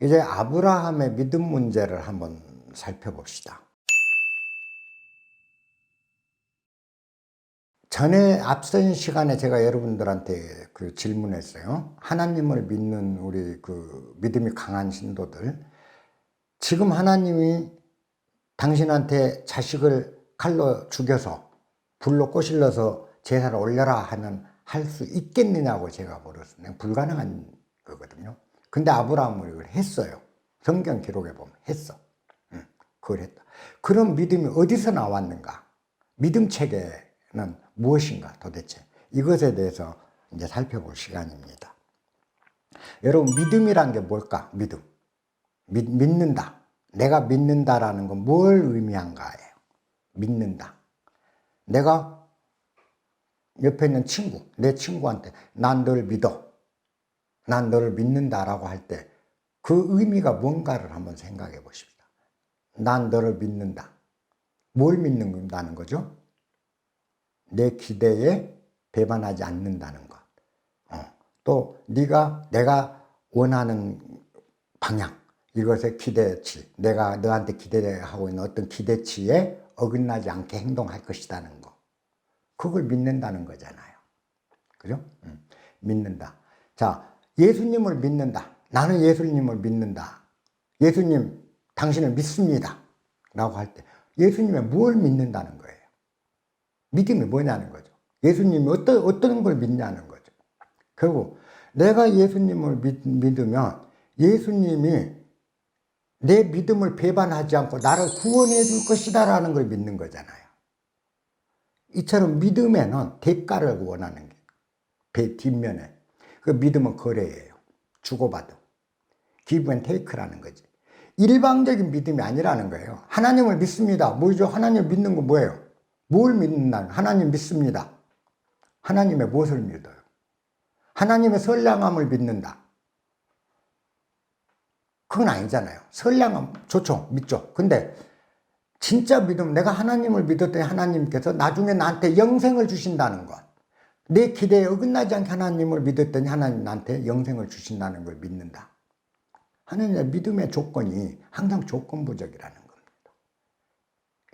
이제 아브라함의 믿음 문제를 한번 살펴봅시다. 전에 앞선 시간에 제가 여러분들한테 그 질문했어요. 하나님을 믿는 우리 그 믿음이 강한 신도들, 지금 하나님이 당신한테 자식을 칼로 죽여서 불로 꼬실러서 제사를 올려라 하면 할 수 있겠느냐고 제가 물었어요. 불가능한 거거든요. 근데 아브라함은 이걸 했어요. 성경 기록에 보면 했어. 그걸 했다. 그런 믿음이 어디서 나왔는가? 믿음 체계는 무엇인가 도대체? 이것에 대해서 이제 살펴볼 시간입니다. 여러분, 믿음이란 게 뭘까? 믿음. 믿는다. 내가 믿는다라는 건 뭘 의미한가예요. 믿는다. 내가 옆에 있는 친구, 내 친구한테 난 널 믿어. 난 너를 믿는다라고 할 때 그 의미가 뭔가를 한번 생각해 보십시다. 난 너를 믿는다. 뭘 믿는다는 거죠? 내 기대에 배반하지 않는다는 것. 또 내가 원하는 방향, 이것의 기대치, 내가 너한테 기대하고 있는 어떤 기대치에 어긋나지 않게 행동할 것이라는 거. 그걸 믿는다는 거잖아요. 그죠? 믿는다. 자, 예수님을 믿는다. 나는 예수님을 믿는다. 예수님, 당신을 믿습니다. 라고 할 때 예수님의 뭘 믿는다는 거예요? 믿음이 뭐냐는 거죠. 예수님이 어떤 걸 믿냐는 거죠. 결국 내가 예수님을 믿으면 예수님이 내 믿음을 배반하지 않고 나를 구원해 줄 것이다 라는 걸 믿는 거잖아요. 이처럼 믿음에는 대가를 원하는 게 뒷면에, 그 믿음은 거래예요. 주고받음. give and take라는 거지. 일방적인 믿음이 아니라는 거예요. 하나님을 믿습니다. 뭐죠? 하나님 믿는 거 뭐예요? 뭘 믿는다? 하나님 믿습니다. 하나님의 무엇을 믿어요? 하나님의 선량함을 믿는다. 그건 아니잖아요. 선량함 좋죠. 믿죠. 근데 진짜 믿음, 내가 하나님을 믿었더니 하나님께서 나중에 나한테 영생을 주신다는 것. 내 기대에 어긋나지 않게 하나님을 믿었더니 하나님 나한테 영생을 주신다는 걸 믿는다. 하나님의 믿음의 조건이 항상 조건부적이라는 겁니다.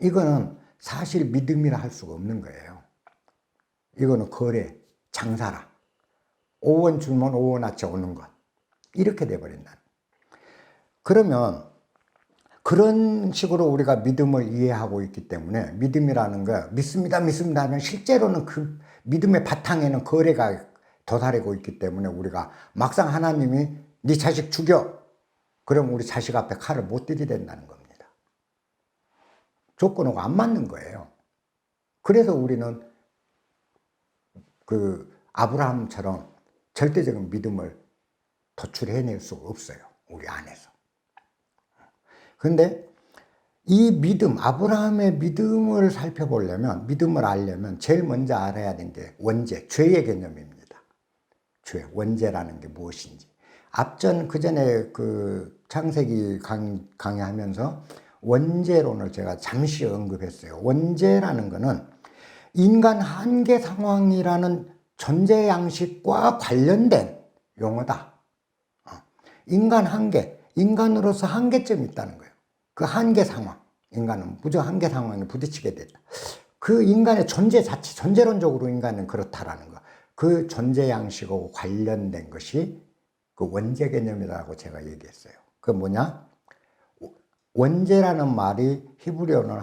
이거는 사실 믿음이라 할 수가 없는 거예요. 이거는 거래, 장사라. 5원 주면 5원어치 오는 것. 이렇게 돼버린다. 그러면 그런 식으로 우리가 믿음을 이해하고 있기 때문에 믿음이라는 거, 믿습니다 하면 실제로는 그 믿음의 바탕에는 거래가 도사리고 있기 때문에 우리가 막상 하나님이 네 자식 죽여, 그럼 우리 자식 앞에 칼을 못 들이댄다는 겁니다. 조건하고 안 맞는 거예요. 그래서 우리는 그 아브라함처럼 절대적인 믿음을 도출해낼 수가 없어요. 우리 안에서. 그런데 이 믿음, 아브라함의 믿음을 살펴보려면, 믿음을 알려면 제일 먼저 알아야 되는 게 원죄, 죄의 개념입니다. 죄, 원죄라는 게 무엇인지. 그 전에 그 창세기 강의하면서 원죄론을 제가 잠시 언급했어요. 원죄라는 거는 인간 한계 상황이라는 존재 양식과 관련된 용어다. 인간 한계, 인간으로서 한계점이 있다는 거예요. 그 한계 상황, 인간은 무조건 한계 상황에 부딪히게 됐다. 그 인간의 존재 자체, 존재론적으로 인간은 그렇다라는 거. 그 존재 양식하고 관련된 것이 그 원죄 개념이라고 제가 얘기했어요. 그 뭐냐? 원죄라는 말이 히브리어는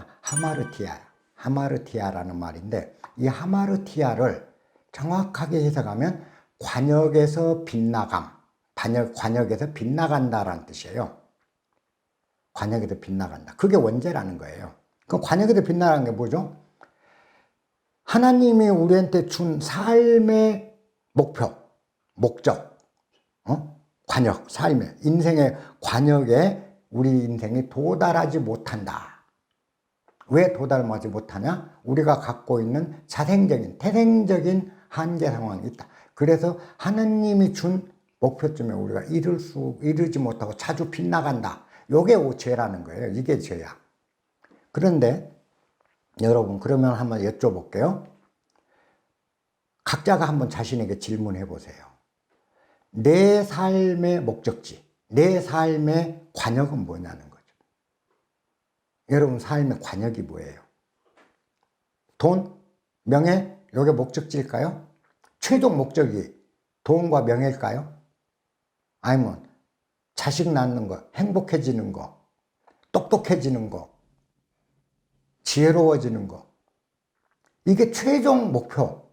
하마르티아라는 말인데, 이 하마르티아를 정확하게 해석하면 관역에서 빗나감, 관역에서 빗나간다라는 뜻이에요. 관역에서 빗나간다. 그게 원죄라는 거예요. 그 관역에서 빗나가는 게 뭐죠? 하나님이 우리한테 준 삶의 목표, 목적, 관역, 삶의, 인생의 관역에 우리 인생이 도달하지 못한다. 왜 도달하지 못하냐? 우리가 갖고 있는 태생적인 한계 상황이 있다. 그래서 하나님이 준 목표점에 우리가 이르지 못하고 자주 빗나간다. 요게 죄라는 거예요. 이게 죄야. 그런데 여러분, 그러면 한번 여쭤볼게요. 각자가 한번 자신에게 질문해 보세요. 내 삶의 목적지, 내 삶의 관역은 뭐냐는 거죠. 여러분 삶의 관역이 뭐예요? 돈? 명예? 이게 목적지일까요? 최종 목적이 돈과 명예일까요? 아니면 자식 낳는 거, 행복해지는 거, 똑똑해지는 거, 지혜로워지는 거. 이게 최종 목표,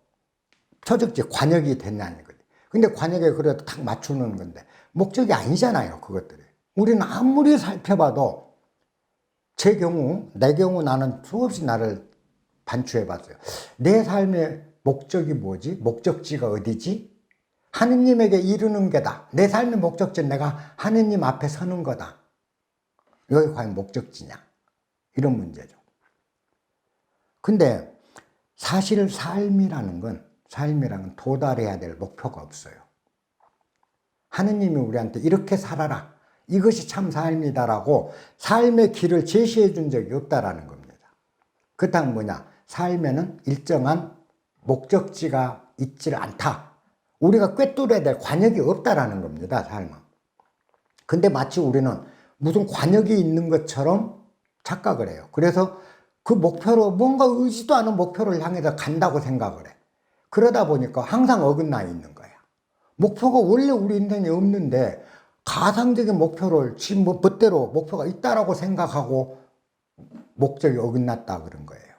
표적지, 관역이 됐냐는 거지. 근데 관역에 그래도 딱 맞추는 건데 목적이 아니잖아요, 그것들이. 우리는 아무리 살펴봐도 제 경우, 내 경우 나는 수없이 나를 반추해 봤어요. 내 삶의 목적이 뭐지? 목적지가 어디지? 하느님에게 이르는 게다. 내 삶의 목적지는 내가 하느님 앞에 서는 거다. 여기 과연 목적지냐? 이런 문제죠. 근데 사실 삶이라는 건 도달해야 될 목표가 없어요. 하느님이 우리한테 이렇게 살아라. 이것이 참 삶이다라고 삶의 길을 제시해 준 적이 없다라는 겁니다. 그렇다면 뭐냐? 삶에는 일정한 목적지가 있질 않다. 우리가 꿰뚫어야 될 관역이 없다라는 겁니다, 삶은. 근데 마치 우리는 무슨 관역이 있는 것처럼 착각을 해요. 그래서 그 목표로 뭔가 의지도 않은 목표를 향해서 간다고 생각을 해. 그러다 보니까 항상 어긋나 있는 거야. 목표가 원래 우리 인생에 없는데 가상적인 목표를 지금 멋대로 목표가 있다라고 생각하고 목적이 어긋났다 그런 거예요.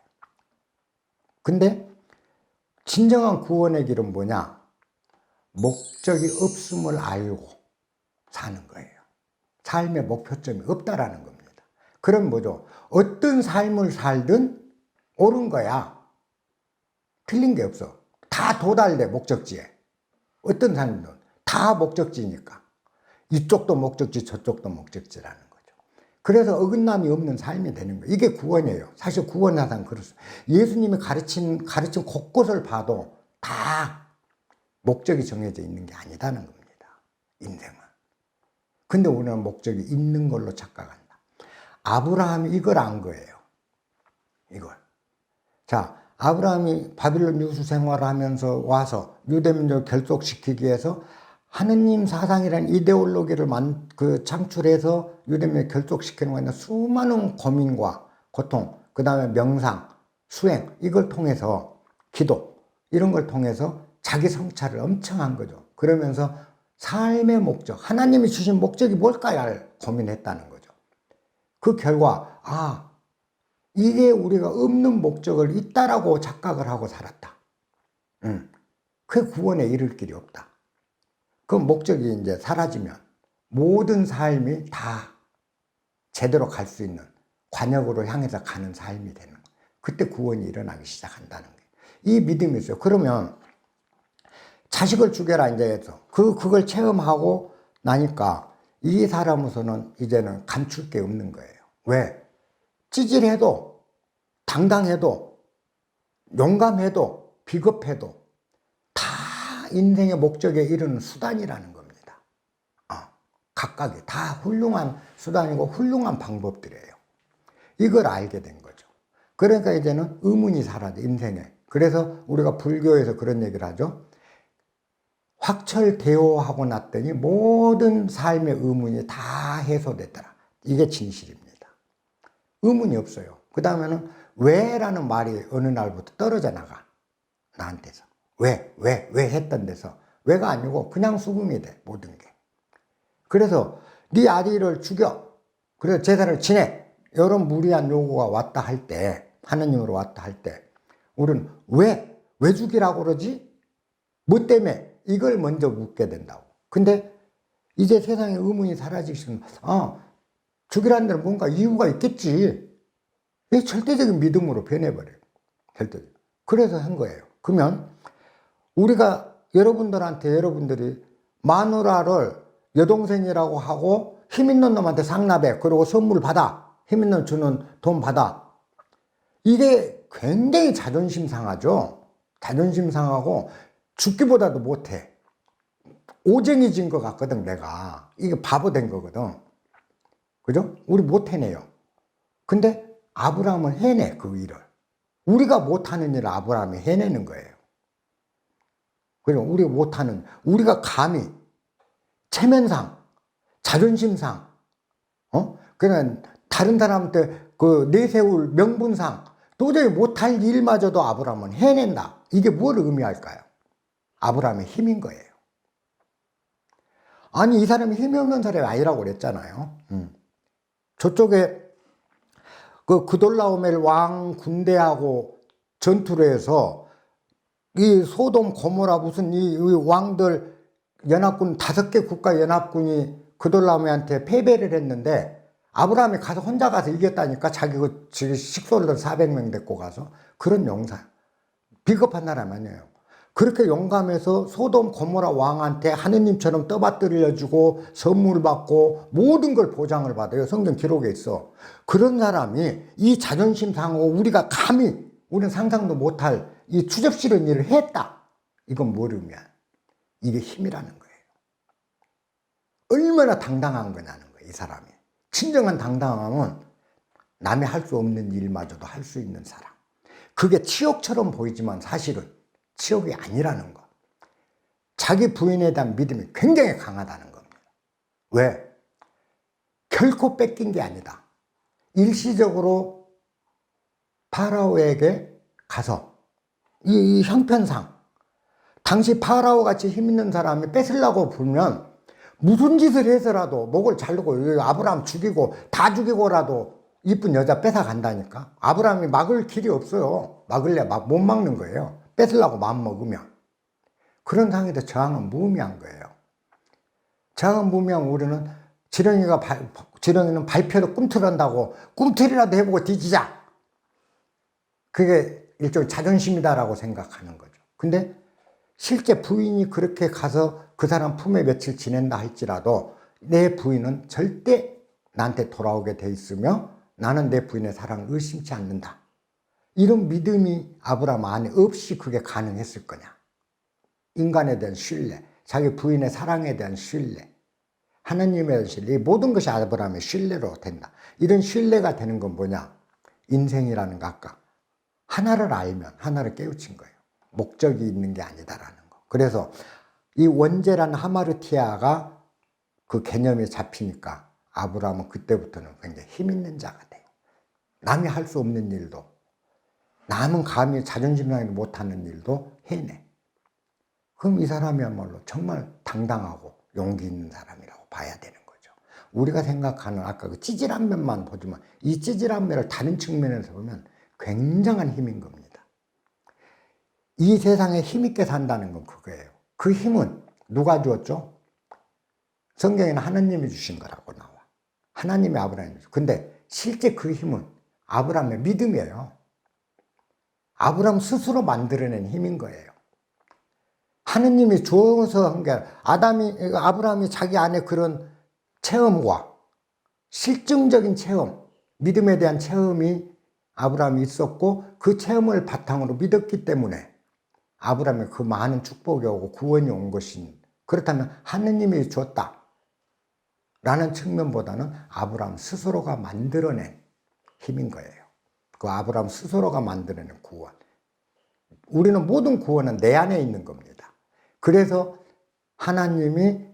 근데 진정한 구원의 길은 뭐냐? 목적이 없음을 알고 사는 거예요. 삶의 목표점이 없다라는 겁니다. 그럼 뭐죠? 어떤 삶을 살든 옳은 거야. 틀린 게 없어. 다 도달돼, 목적지에. 어떤 삶이든 다 목적지니까. 이쪽도 목적지, 저쪽도 목적지라는 거죠. 그래서 어긋남이 없는 삶이 되는 거예요. 이게 구원이에요. 사실 구원은 항상 그렇습니다. 예수님이 가르친 곳곳을 봐도 다 목적이 정해져 있는 게 아니다는 겁니다. 인생은. 근데 우리는 목적이 있는 걸로 착각한다. 아브라함이 이걸 안 거예요. 이걸. 자, 아브라함이 바빌론 유수 생활을 하면서 와서 유대민족을 결속시키기 위해서 하느님 사상이라는 이데올로기를 창출해서 유대민족을 결속시키는 거는 수많은 고민과 고통, 그 다음에 명상, 수행, 이걸 통해서 기도, 이런 걸 통해서 자기 성찰을 엄청 한 거죠. 그러면서 삶의 목적, 하나님이 주신 목적이 뭘까를 고민했다는 거죠. 그 결과, 이게 우리가 없는 목적을 있다라고 착각을 하고 살았다. 그 구원에 이를 길이 없다. 그 목적이 이제 사라지면 모든 삶이 다 제대로 갈 수 있는 관역으로 향해서 가는 삶이 되는 거예요. 그때 구원이 일어나기 시작한다는 거예요. 이 믿음이 있어요. 그러면 자식을 죽여라 이제 해서 그걸 체험하고 나니까 이 사람으로서는 이제는 감출 게 없는 거예요. 왜? 찌질해도 당당해도 용감해도 비겁해도 다 인생의 목적에 이르는 수단이라는 겁니다. 각각이 다 훌륭한 수단이고 훌륭한 방법들이에요. 이걸 알게 된 거죠. 그러니까 이제는 의문이 사라져, 인생에. 그래서 우리가 불교에서 그런 얘기를 하죠. 확철대오하고 났더니 모든 삶의 의문이 다 해소됐더라. 이게 진실입니다. 의문이 없어요. 그 다음에는 왜라는 말이 어느 날부터 떨어져 나가. 나한테서. 왜 했던 데서. 왜가 아니고 그냥 수긍이 돼, 모든 게. 그래서 네 아들을 죽여. 그래서 제사를 지내. 이런 무리한 요구가 왔다 할 때, 하느님으로 왔다 할 때, 우리는 왜 죽이라고 그러지? 뭐 때문에? 이걸 먼저 묻게 된다고. 근데 이제 세상에 의문이 사라지시면, 죽이라는 데는 뭔가 이유가 있겠지. 이게 절대적인 믿음으로 변해버려요. 절대적으로. 그래서 한 거예요. 그러면 우리가 여러분들이 마누라를 여동생이라고 하고 힘 있는 놈한테 상납해. 그리고 선물 받아. 힘 있는 주는 돈 받아. 이게 굉장히 자존심 상하죠. 자존심 상하고 죽기보다도 못해. 오쟁이진 것 같거든, 내가. 이게 바보 된 거거든. 그죠? 우리 못 해내요. 근데 아브라함은 해내, 그 일을. 우리가 못하는 일을 아브라함이 해내는 거예요. 그리고 우리가 못하는, 우리가 감히, 체면상, 자존심상, 그냥 다른 사람한테 그 내세울 명분상 도저히 못할 일마저도 아브라함은 해낸다. 이게 뭘 의미할까요? 아브라함의 힘인 거예요. 아니, 이 사람이 힘이 없는 사람이 아니라고 그랬잖아요. 저쪽에 그 그돌라오멜 왕 군대하고 전투를 해서 이 소돔 고모라 무슨 이 왕들 연합군 5개 국가 연합군이 그돌라오멜한테 패배를 했는데 아브라함이 가서 혼자 가서 이겼다니까. 자기 그 식솔들 400명 데리고 가서. 그런 용사, 비겁한 사람 아니에요. 그렇게 용감해서 소돔 고모라 왕한테 하느님처럼 떠받들여주고 선물 받고 모든 걸 보장을 받아요. 성경 기록에 있어. 그런 사람이 이 자존심 상하고 우리가 감히 우리는 상상도 못할 이 추접스러운 일을 했다. 이건 뭘 의미야? 이게 힘이라는 거예요. 얼마나 당당한 거냐는 거예요, 이 사람이. 진정한 당당함은 남이 할 수 없는 일마저도 할 수 있는 사람. 그게 치욕처럼 보이지만 사실은 치욕이 아니라는 거. 자기 부인에 대한 믿음이 굉장히 강하다는 겁니다. 왜? 결코 뺏긴 게 아니다. 일시적으로 파라오에게 가서 이 형편상 당시 파라오 같이 힘 있는 사람이 뺏으려고 보면 무슨 짓을 해서라도 목을 자르고 아브라함 죽이고 다 죽이고라도 이쁜 여자 뺏어 간다니까. 아브라함이 막을 길이 없어요. 막을래 못 막는 거예요. 뺏으려고 마음먹으면. 그런 상황에서 저항은 무의미한 거예요. 저항은 무의미하면 우리는 지렁이는 발표를 꿈틀한다고 꿈틀이라도 해보고 뒤지자. 그게 일종의 자존심이다라고 생각하는 거죠. 근데 실제 부인이 그렇게 가서 그 사람 품에 며칠 지낸다 할지라도 내 부인은 절대 나한테 돌아오게 돼 있으며 나는 내 부인의 사랑을 의심치 않는다. 이런 믿음이 아브라함 안에 없이 그게 가능했을 거냐. 인간에 대한 신뢰, 자기 부인의 사랑에 대한 신뢰, 하나님에 대한 신뢰, 이 모든 것이 아브라함의 신뢰로 된다. 이런 신뢰가 되는 건 뭐냐? 인생이라는 거 아까 하나를 알면 하나를 깨우친 거예요. 목적이 있는 게 아니다라는 거. 그래서 이 원죄라는 하마르티아가 그 개념에 잡히니까 아브라함은 그때부터는 굉장히 힘 있는 자가 돼요. 남이 할 수 없는 일도, 남은 감히 자존심 상해도 못하는 일도 해내. 그럼 이 사람이야말로 정말 당당하고 용기 있는 사람이라고 봐야 되는 거죠. 우리가 생각하는 아까 그 찌질한 면만 보지만 이 찌질한 면을 다른 측면에서 보면 굉장한 힘인 겁니다. 이 세상에 힘있게 산다는 건 그거예요. 그 힘은 누가 주었죠? 성경에는 하나님이 주신 거라고 나와. 하나님이 아브라함이 주신. 근데 실제 그 힘은 아브라함의 믿음이에요. 아브라함 스스로 만들어낸 힘인 거예요. 하느님이 주어서 한 게 아브라함이 자기 안에 그런 체험과 실증적인 체험, 믿음에 대한 체험이 아브라함이 있었고 그 체험을 바탕으로 믿었기 때문에 아브라함의 그 많은 축복이 오고 구원이 온 것인, 그렇다면 하느님이 줬다 라는 측면보다는 아브라함 스스로가 만들어낸 힘인 거예요. 그 아브라함 스스로가 만들어낸 구원. 우리는 모든 구원은 내 안에 있는 겁니다. 그래서 하나님이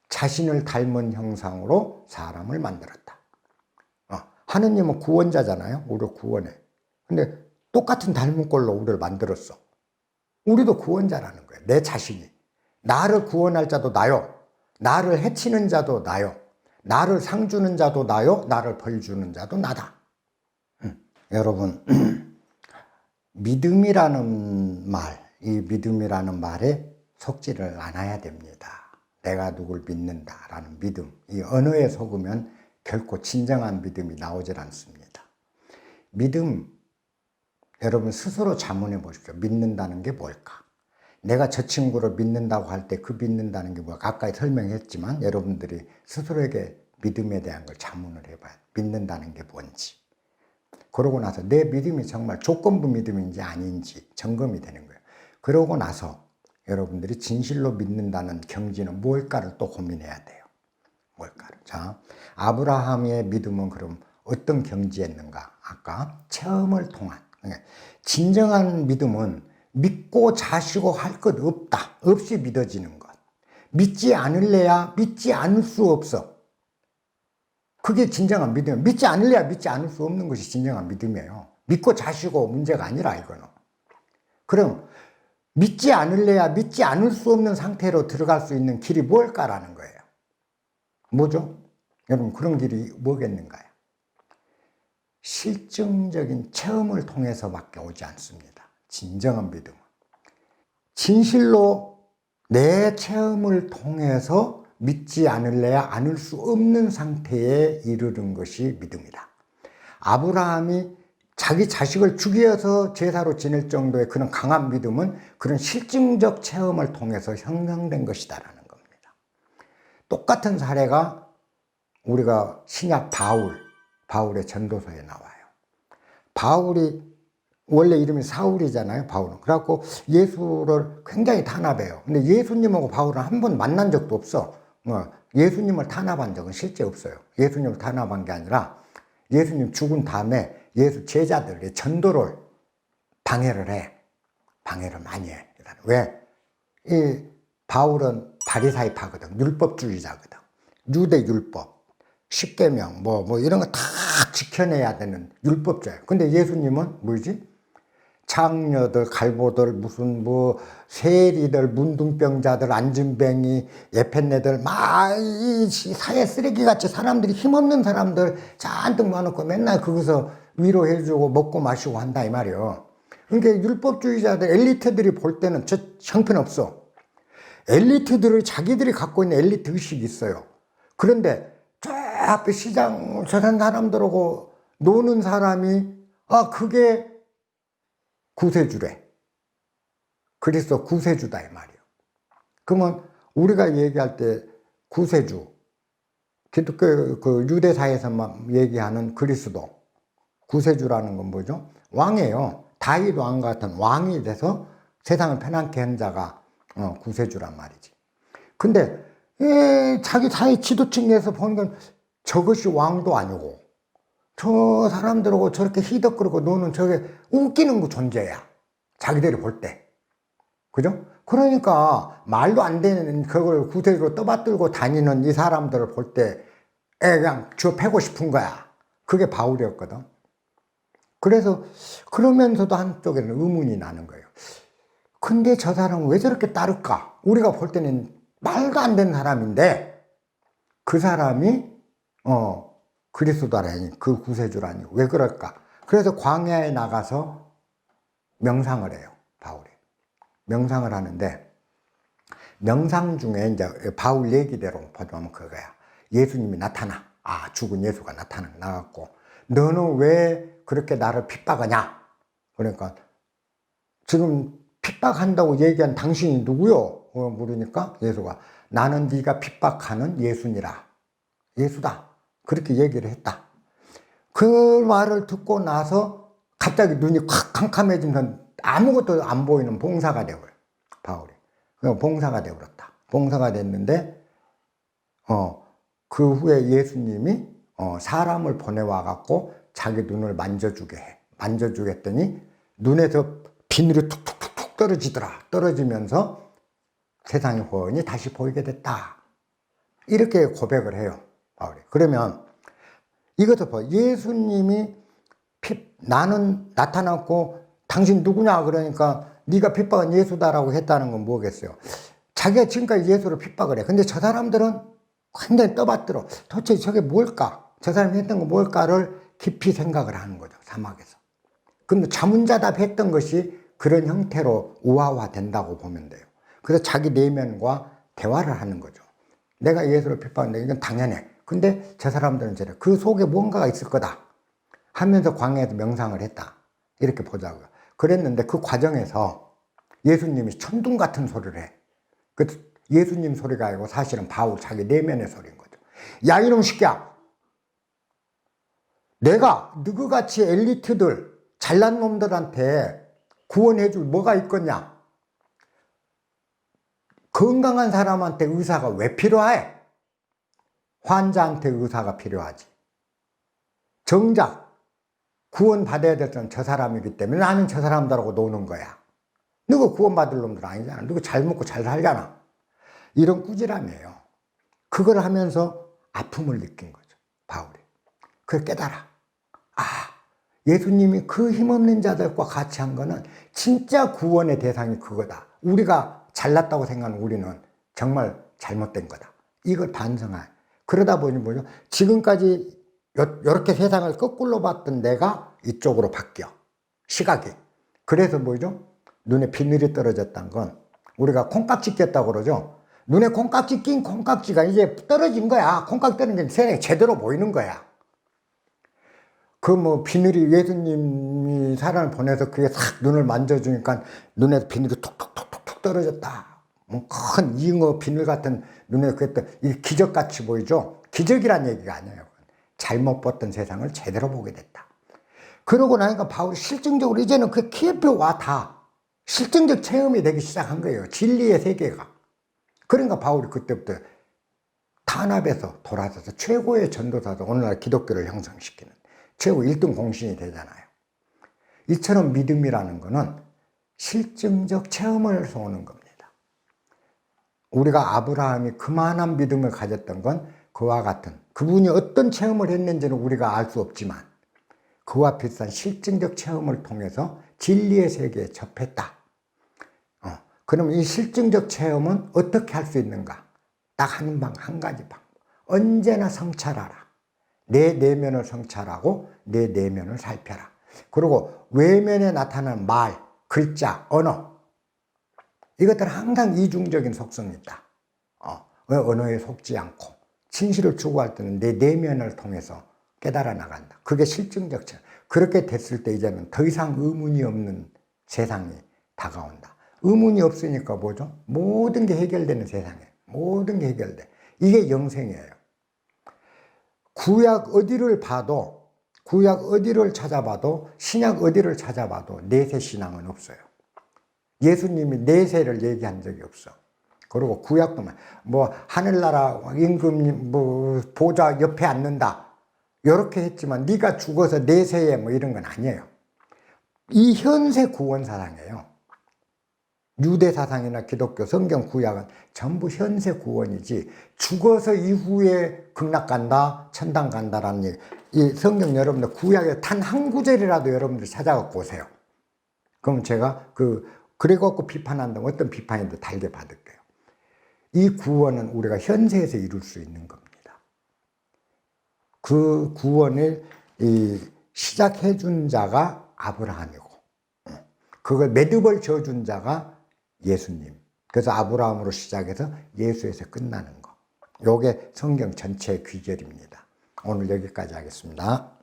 자신을 닮은 형상으로 사람을 만들었다. 하느님은 구원자잖아요. 우리를 구원해. 근데 똑같은 닮은 꼴로 우리를 만들었어. 우리도 구원자라는 거예요. 내 자신이. 나를 구원할 자도 나요. 나를 해치는 자도 나요. 나를 상 주는 자도 나요. 나를 벌 주는 자도 나다. 여러분, 믿음이라는 말, 이 믿음이라는 말에 속지를 않아야 됩니다. 내가 누굴 믿는다라는 믿음, 이 언어에 속으면 결코 진정한 믿음이 나오질 않습니다. 믿음, 여러분 스스로 자문해 보십시오. 믿는다는 게 뭘까? 내가 저 친구를 믿는다고 할 때 그 믿는다는 게 뭘까? 아까 설명했지만 여러분들이 스스로에게 믿음에 대한 걸 자문을 해봐요. 믿는다는 게 뭔지. 그러고 나서 내 믿음이 정말 조건부 믿음인지 아닌지 점검이 되는 거예요. 그러고 나서 여러분들이 진실로 믿는다는 경지는 뭘까를 또 고민해야 돼요. 뭘까를. 자, 아브라함의 믿음은 그럼 어떤 경지였는가? 아까 체험을 통한. 진정한 믿음은 믿고 자시고 할 것 없다. 없이 믿어지는 것. 믿지 않을래야 믿지 않을 수 없어. 그게 진정한 믿음. 믿지 않을래야 믿지 않을 수 없는 것이 진정한 믿음이에요. 믿고 자시고 문제가 아니라 이거는. 그럼 믿지 않을래야 믿지 않을 수 없는 상태로 들어갈 수 있는 길이 뭘까라는 거예요. 뭐죠? 여러분 그런 길이 뭐겠는가요? 실증적인 체험을 통해서밖에 오지 않습니다. 진정한 믿음은. 진실로 내 체험을 통해서 믿지 않을래야 않을 수 없는 상태에 이르는 것이 믿음이다. 아브라함이 자기 자식을 죽여서 제사로 지낼 정도의 그런 강한 믿음은 그런 실증적 체험을 통해서 형성된 것이다라는 겁니다. 똑같은 사례가 우리가 신약 바울의 전도서에 나와요. 바울이 원래 이름이 사울이잖아요, 바울은. 그래갖고 예수를 굉장히 탄압해요. 근데 예수님하고 바울은 한 번 만난 적도 없어. 예수님을 탄압한 적은 실제 없어요. 예수님을 탄압한 게 아니라 예수님 죽은 다음에 예수 제자들의 전도를 방해를 해. 방해를 많이 해. 왜? 이 바울은 바리사이파거든. 율법주의자거든. 유대 율법, 십계명 뭐 이런 거 다 지켜내야 되는 율법자예요. 근데 예수님은 뭐지? 창녀들, 갈보들, 무슨 세리들, 문둥병자들, 안진뱅이, 예편네들 막 이 사회 쓰레기같이 사람들이 힘없는 사람들 잔뜩 모아놓고 맨날 거기서 위로해주고 먹고 마시고 한다 이 말이에요. 그러니까 율법주의자들, 엘리트들이 볼 때는 저 형편없어. 엘리트들을 자기들이 갖고 있는 엘리트 의식이 있어요. 그런데 저 앞에 시장 저런 사람들하고 노는 사람이 그게 구세주래. 그리스도 구세주다 이 말이에요. 그러면 우리가 얘기할 때 구세주, 기독교 그 유대사에서만 얘기하는 그리스도, 구세주라는 건 뭐죠? 왕이에요. 다윗 왕 같은 왕이 돼서 세상을 편안케 한 자가 구세주란 말이지. 근데 자기 사회 지도층에서 보는 건 저것이 왕도 아니고 저 사람들하고 저렇게 희덕거리고 노는 저게 웃기는 그 존재야. 자기들이 볼 때. 그죠? 그러니까 말도 안 되는 그걸 구세주로 떠받들고 다니는 이 사람들을 볼 때 그냥 저 패고 싶은 거야. 그게 바울이었거든. 그래서 그러면서도 한쪽에는 의문이 나는 거예요. 근데 저 사람은 왜 저렇게 따를까? 우리가 볼 때는 말도 안 되는 사람인데 그 사람이 그리스도라니, 그 구세주라니 왜 그럴까? 그래서 광야에 나가서 명상을 해요, 바울이. 명상을 하는데 명상 중에 이제 바울 얘기대로 보자면 그거야. 예수님이 나타나. 죽은 예수가 나타나갖고 너는 왜 그렇게 나를 핍박하냐? 그러니까 지금 핍박한다고 얘기한 당신이 누구요? 물으니까 예수가 나는 네가 핍박하는 예수니라. 예수다. 그렇게 얘기를 했다. 그 말을 듣고 나서 갑자기 눈이 확 캄캄해지면서 아무것도 안 보이는 봉사가 되어버려. 바울이. 봉사가 되어버렸다. 봉사가 됐는데 그 후에 예수님이 사람을 보내와갖고 자기 눈을 만져주게 해. 만져주게 했더니 눈에서 비늘이 툭툭툭툭 떨어지더라. 떨어지면서 세상의 혼이 다시 보이게 됐다. 이렇게 고백을 해요, 바울이. 그러면 이것도 봐. 예수님이 나는 나타났고 당신 누구냐 그러니까 네가 핍박한 예수다라고 했다는 건 뭐겠어요? 자기가 지금까지 예수를 핍박을 해. 근데 저 사람들은 굉장히 떠받들어. 도대체 저게 뭘까? 저 사람이 했던 건 뭘까를 깊이 생각을 하는 거죠, 사막에서. 근데 자문자답했던 것이 그런 형태로 우화화된다고 보면 돼요. 그래서 자기 내면과 대화를 하는 거죠. 내가 예수를 핍박했는데 이건 당연해. 근데 저 사람들은 저래. 그 속에 뭔가가 있을 거다 하면서 광야에서 명상을 했다. 이렇게 보자고요. 그랬는데 그 과정에서 예수님이 천둥 같은 소리를 해. 그 예수님 소리가 아니고 사실은 바울 자기 내면의 소리인 거죠. 야 이놈 새끼야, 내가 너희같이 엘리트들 잘난 놈들한테 구원해줄 뭐가 있겠냐? 건강한 사람한테 의사가 왜 필요해? 환자한테 의사가 필요하지. 정작 구원받아야 됐던 저 사람이기 때문에 나는 저 사람들하고 노는 거야. 너가 구원받을 놈들 아니잖아. 너가 잘 먹고 잘 살잖아. 이런 꾸지람이에요. 그걸 하면서 아픔을 느낀 거죠, 바울이. 그걸 깨달아. 아, 예수님이 그 힘없는 자들과 같이 한 거는 진짜 구원의 대상이 그거다. 우리가 잘났다고 생각하는 우리는 정말 잘못된 거다. 이걸 반성할. 그러다 보니 뭐죠? 지금까지 이렇게 세상을 거꾸로 봤던 내가 이쪽으로 바뀌어. 시각이. 그래서 뭐죠? 눈에 비늘이 떨어졌다는 건 우리가 콩깍지 꼈다고 그러죠? 눈에 콩깍지 낀 콩깍지가 이제 떨어진 거야. 콩깍지 떨어진 게 세상에 제대로 보이는 거야. 그 뭐 비늘이 예수님이 사람을 보내서 그게 싹 눈을 만져주니까 눈에 비늘이 툭툭툭툭 떨어졌다. 뭐 큰 잉어 비늘 같은 눈에 그랬던 이 기적같이 보이죠? 기적이란 얘기가 아니에요. 잘못 봤던 세상을 제대로 보게 됐다. 그러고 나니까 바울이 실증적으로 이제는 그 키에프 와 다 실증적 체험이 되기 시작한 거예요. 진리의 세계가. 그러니까 바울이 그때부터 탄압에서 돌아서서 최고의 전도사도 오늘날 기독교를 형성시키는 최고 1등 공신이 되잖아요. 이처럼 믿음이라는 거는 실증적 체험에서 오는 겁니다. 우리가 아브라함이 그만한 믿음을 가졌던 건 그와 같은, 그분이 어떤 체험을 했는지는 우리가 알 수 없지만 그와 비슷한 실증적 체험을 통해서 진리의 세계에 접했다. 그럼 이 실증적 체험은 어떻게 할 수 있는가? 딱 한 가지 방법. 언제나 성찰하라. 내 내면을 성찰하고 내 내면을 살펴라. 그리고 외면에 나타나는 말, 글자, 언어. 이것들은 항상 이중적인 속성이 있다. 언어에 속지 않고 진실을 추구할 때는 내 내면을 통해서 깨달아 나간다. 그게 실증적 체험. 그렇게 됐을 때 이제는 더 이상 의문이 없는 세상이 다가온다. 의문이 없으니까 뭐죠? 모든 게 해결되는 세상이에요. 모든 게 해결돼. 이게 영생이에요. 구약 어디를 봐도, 구약 어디를 찾아봐도, 신약 어디를 찾아봐도 내세 신앙은 없어요. 예수님이 내세를 얘기한 적이 없어. 그리고 구약도 뭐 하늘나라 임금 뭐 보좌 옆에 앉는다 이렇게 했지만 네가 죽어서 내세에 뭐 이런 건 아니에요. 이 현세 구원 사상이에요. 유대 사상이나 기독교 성경 구약은 전부 현세 구원이지 죽어서 이후에 극락 간다 천당 간다라는 얘기, 이 성경 여러분들 구약에 단 한 구절이라도 여러분들 찾아갖고 오세요. 그럼 제가 그래갖고 비판한다면 어떤 비판인데 달게 받을게요. 이 구원은 우리가 현세에서 이룰 수 있는 겁니다. 그 구원을 시작해 준 자가 아브라함이고 그걸 매듭을 지어준 자가 예수님. 그래서 아브라함으로 시작해서 예수에서 끝나는 거. 요게 성경 전체의 귀결입니다. 오늘 여기까지 하겠습니다.